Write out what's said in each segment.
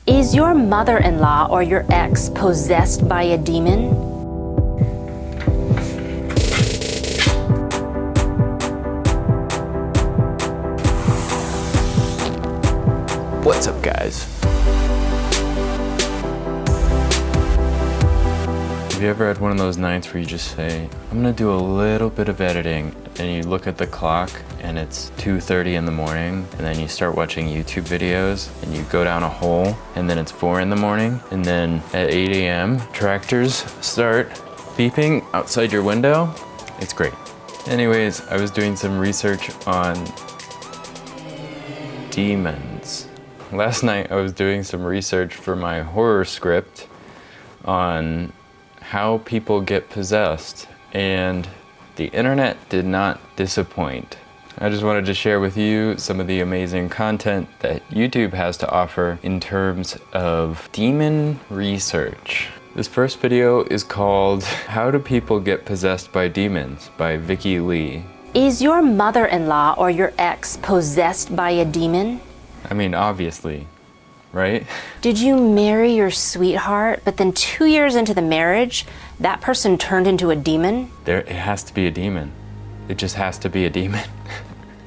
Is your mother-in-law or your ex possessed by a demon? What's up, guys? Have you ever had one of those nights where you just say, I'm gonna do a little bit of editing, and you look at the clock and it's 2:30 in the morning, and then you start watching YouTube videos and you go down a hole, and then it's 4 in the morning, and then at 8 a.m. tractors start beeping outside your window? It's great. Anyways, I was doing some research on demons. Last night I was doing some research for my horror script on how people get possessed, and the internet did not disappoint. I just wanted to share with you some of the amazing content that YouTube has to offer in terms of demon research. This first video is called How Do People Get Possessed by Demons by Vicky Lee. Is your mother-in-law or your ex possessed by a demon? I mean, obviously, right? Did you marry your sweetheart, but then 2 years into the marriage, that person turned into a demon? It has to be a demon. It just has to be a demon.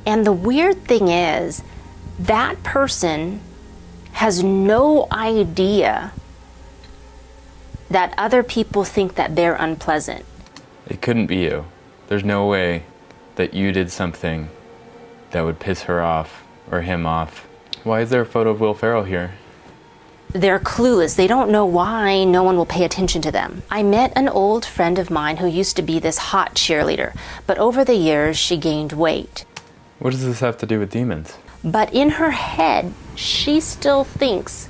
And the weird thing is, that person has no idea that other people think that they're unpleasant. It couldn't be you. There's no way that you did something that would piss her off or him off. Why is there a photo of Will Ferrell here? They're clueless. They don't know why no one will pay attention to them. I met an old friend of mine who used to be this hot cheerleader, but over the years she gained weight. What does this have to do with demons? But in her head, she still thinks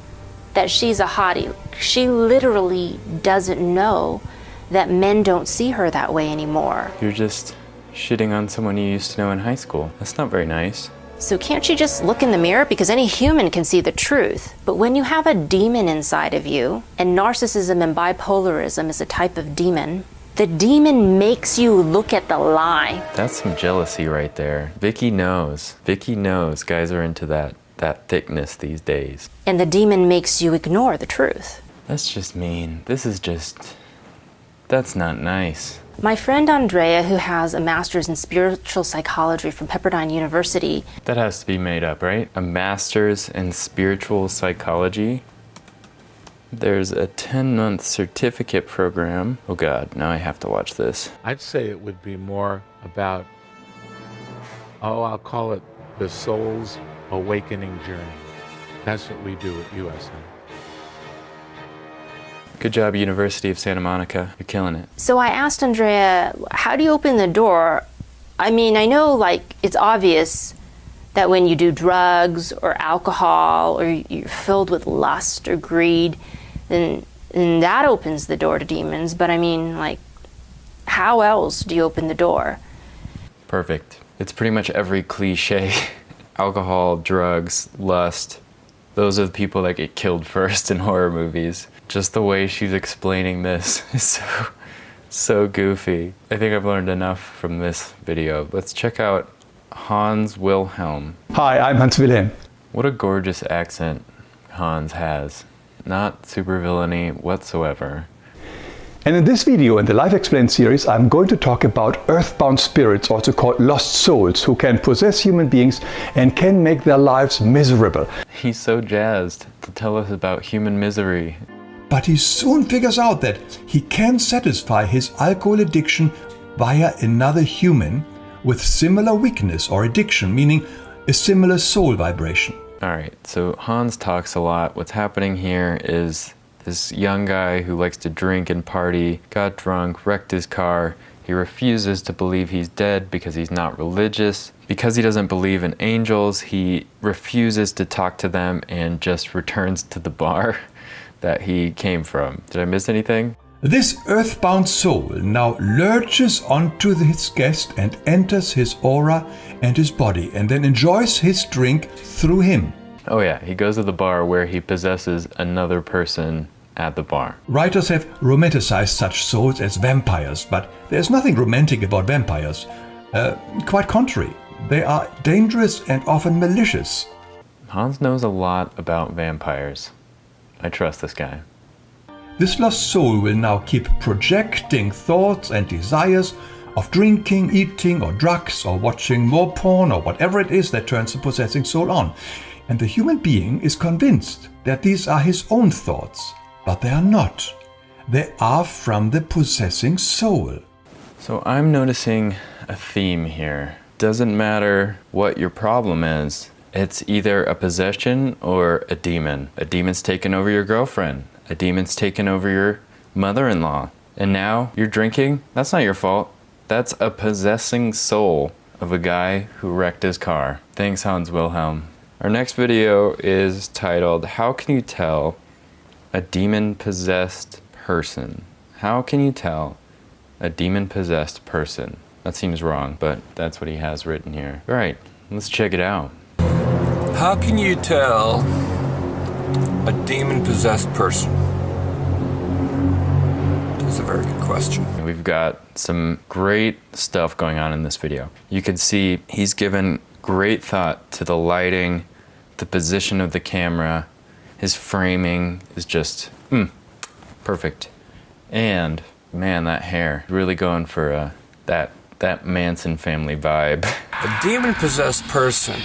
that she's a hottie. She literally doesn't know that men don't see her that way anymore. You're just shitting on someone you used to know in high school. That's not very nice. So can't you just look in the mirror? Because any human can see the truth. But when you have a demon inside of you, and narcissism and bipolarism is a type of demon, the demon makes you look at the lie. That's some jealousy right there. Vicky knows. Vicky knows guys are into that thickness these days. And the demon makes you ignore the truth. That's just mean. That's not nice. My friend Andrea, who has a master's in spiritual psychology from Pepperdine University. That has to be made up, right? A master's in spiritual psychology? There's a 10-month certificate program. Oh God, now I have to watch this. I'd say it would be more about, I'll call it the soul's awakening journey. That's what we do at USM. Good job, University of Santa Monica. You're killing it. So I asked Andrea, how do you open the door? I mean, I know it's obvious that when you do drugs or alcohol or you're filled with lust or greed, then that opens the door to demons. But I mean, how else do you open the door? Perfect. It's pretty much every cliche. Alcohol, drugs, lust. Those are the people that get killed first in horror movies. Just the way she's explaining this is so goofy. I think I've learned enough from this video. Let's check out Hans Wilhelm. Hi, I'm Hans Wilhelm. What a gorgeous accent Hans has. Not super villainy whatsoever. And in this video, in the Life Explained series, I'm going to talk about earthbound spirits, also called lost souls, who can possess human beings and can make their lives miserable. He's so jazzed to tell us about human misery. But he soon figures out that he can satisfy his alcohol addiction via another human with similar weakness or addiction, meaning a similar soul vibration. Alright, so Hans talks a lot. What's happening here is this young guy who likes to drink and party, got drunk, wrecked his car. He refuses to believe he's dead because he's not religious. Because he doesn't believe in angels, he refuses to talk to them and just returns to the bar that he came from. Did I miss anything? This earthbound soul now lurches onto his guest and enters his aura and his body, and then enjoys his drink through him. Oh yeah, he goes to the bar where he possesses another person at the bar. Writers have romanticized such souls as vampires, but there's nothing romantic about vampires. Quite contrary, they are dangerous and often malicious. Hans knows a lot about vampires. I trust this guy. This lost soul will now keep projecting thoughts and desires of drinking, eating, or drugs, or watching more porn, or whatever it is that turns the possessing soul on. And the human being is convinced that these are his own thoughts, but they are not. They are from the possessing soul. So I'm noticing a theme here. Doesn't matter what your problem is, it's either a possession or a demon. A demon's taken over your girlfriend. A demon's taken over your mother-in-law. And now you're drinking? That's not your fault. That's a possessing soul of a guy who wrecked his car. Thanks, Hans Wilhelm. Our next video is titled, How Can You Tell a Demon-Possessed Person? How can you tell a demon-possessed person? That seems wrong, but that's what he has written here. All right, let's check it out. How can you tell a demon-possessed person? That's a very good question. We've got some great stuff going on in this video. You can see he's given great thought to the lighting, the position of the camera. His framing is just perfect. And man, that hair, really going for that Manson family vibe. A demon-possessed person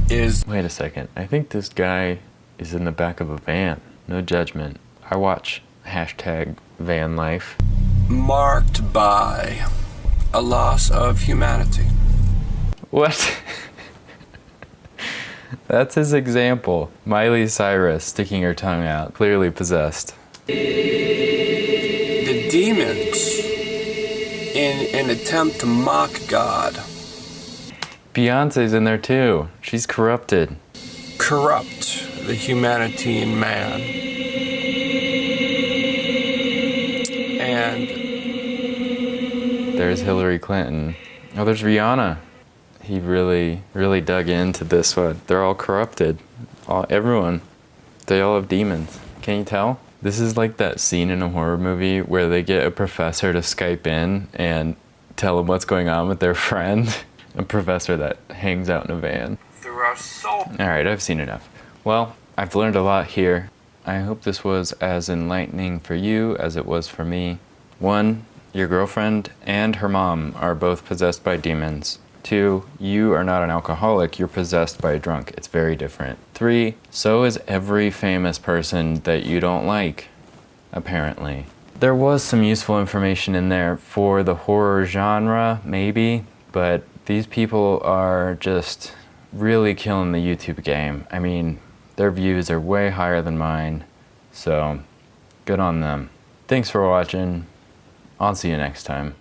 is... Wait a second, I think this guy is in the back of a van. No judgment. I watch #vanlife. marked by a loss of humanity. What? That's his example. Miley Cyrus sticking her tongue out, clearly possessed. The demons, in an attempt to mock God, Beyonce's in there too. She's corrupted. corrupt the humanity in man. And There's Hillary Clinton. Oh, there's Rihanna. He really dug into this one. They're all corrupted. Everyone. They all have demons. Can you tell? This is like that scene in a horror movie where they get a professor to Skype in and tell them what's going on with their friend. A professor that hangs out in a van. there are so... Alright, I've seen enough. Well, I've learned a lot here. I hope this was as enlightening for you as it was for me. 1, your girlfriend and her mom are both possessed by demons. 2, you are not an alcoholic, you're possessed by a drunk. It's very different. 3, so is every famous person that you don't like, apparently. There was some useful information in there for the horror genre, maybe, but these people are just really killing the YouTube game. I mean, their views are way higher than mine, so good on them. Thanks for watching. I'll see you next time.